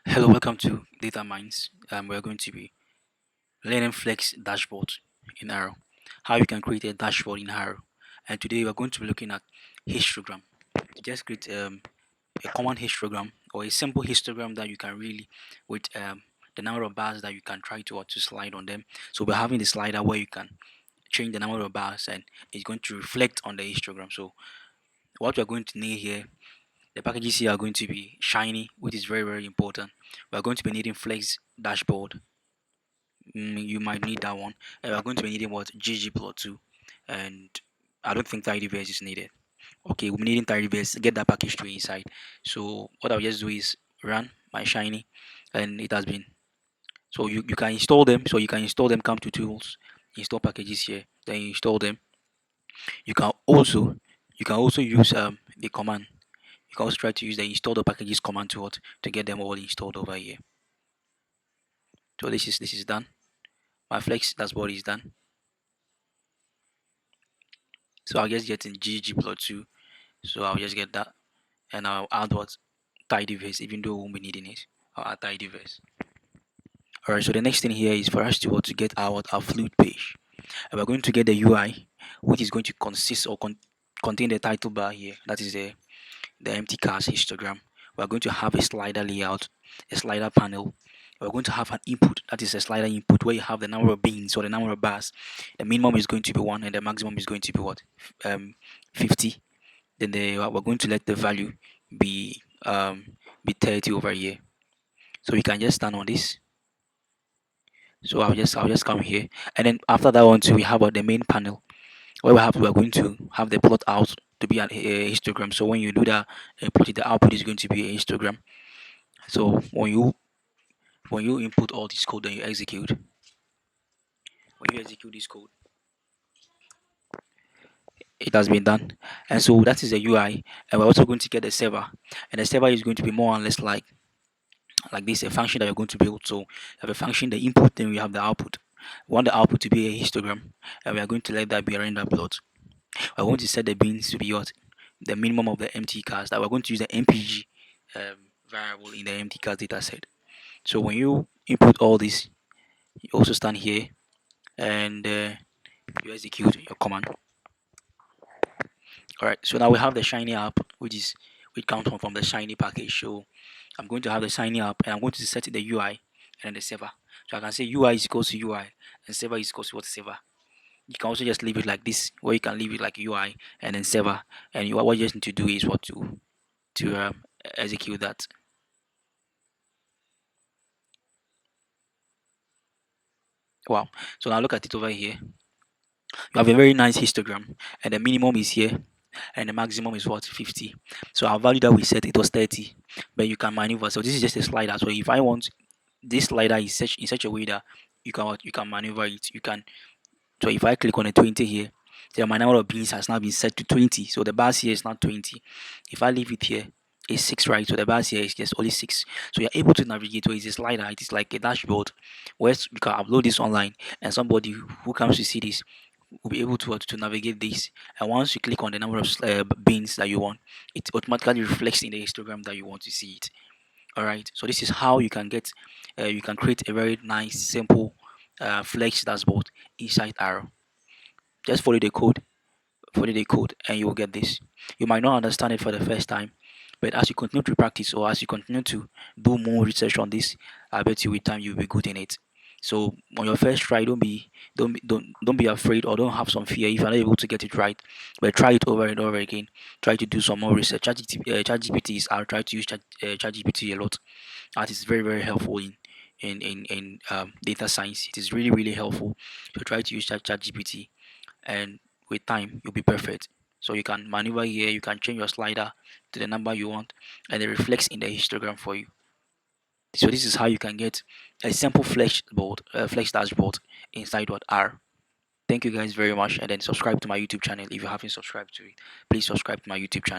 Hello, welcome to Data Minds. We're going to be learning Flex dashboard in Arrow, how you can create a dashboard in Arrow. And today we're going to be looking at histogram. Just create a common histogram or a simple histogram that you can really with the number of bars that you can try to slide on them. So we're having the slider where you can change the number of bars and it's going to reflect on the histogram. So what we're going to need here, the packages here are going to be Shiny, which is very important. We're going to be needing Flex dashboard. You might need that one. And we're going to be needing what ggplot2, and I don't think tidyverse is needed. Okay, we're needing tidyverse. Get that package to inside. So what I'll just do is run my Shiny, and it has been. So you can install them. So you can install them. Come to tools, install packages here. Then you install them. You can also use the command. You can also try to use the install the packages command to get them all installed over here. So this is done. My Flex dashboard is done. So I'll just get in ggplot2. So I'll just get that and I'll add what tidyverse, even though we won't be needing it. I'll add tidyverse. Alright, so the next thing here is for us to get our fluid page. And we're going to get the UI, which is going to consist or contain the title bar here. That is the empty cast histogram. We're going to have a slider layout, a slider panel. We're going to have an input, that is a slider input where you have the number of beans or the number of bars. The minimum is going to be 1 and the maximum is going to be what? 50. Then we're going to let the value be 30 over here. So we can just turn on this. So I'll just come here, and then after that one too, we have the main panel where we're going to have the plot out to be a histogram. So when you do that, plot it, the output is going to be a histogram. So when you input all this code, then you execute. When you execute this code, it has been done, and so that is the UI. And we're also going to get the server, and the server is going to be more or less like this, a function that you're going to build. So you have a function, the input, then we have the output. We want the output to be a histogram, and we are going to let that be a render plot. We're going to set the bins to be what? The minimum of the empty cast. That we're going to use the mpg variable in the empty cast data set. So when you input all this, you also stand here and you execute your command. Alright, so now we have the Shiny app, which comes from the Shiny package. So I'm going to have the Shiny app and I'm going to set the UI and then the server. So I can say UI is equals to UI and server is equals to what server. You can also just leave it like this, or you can leave it like UI and then server. And what you just need to do is what to execute that. Wow. So now look at it over here. You have a very nice histogram, and the minimum is here, and the maximum is what 50. So our value that we set, it was 30, but you can maneuver. So this is just a slider. So if I want this slider is in such a way that you can maneuver it. You can. So if I click on a 20 here, then my number of beans has now been set to 20. So the bars here is not 20. If I leave it here, it's 6, right? So the bars here is just only 6. So you're able to navigate where it's a slider. It is like a dashboard where you can upload this online, and somebody who comes to see this will be able to navigate this. And once you click on the number of beans that you want, it automatically reflects in the histogram that you want to see it. All right. So this is how you can get, you can create a very nice, simple Flex dashboard inside Arrow. Just follow the code, and you will get this. You might not understand it for the first time, but as you continue to practice or as you continue to do more research on this, I bet you with time you'll be good in it. So on your first try, don't be afraid or don't have some fear if you're not able to get it right. But try it over and over again. Try to do some more research. ChatGPT is I'll try to use ChatGPT a lot. That is very helpful in data science. It is really helpful. So try to use ChatGPT, and with time you'll be perfect. So you can maneuver here, you can change your slider to the number you want, and it reflects in the histogram for you. So this is how you can get a simple flex dashboard inside what R. Thank you guys very much, and then subscribe to my YouTube channel if you haven't subscribed to it. Please subscribe to my YouTube channel.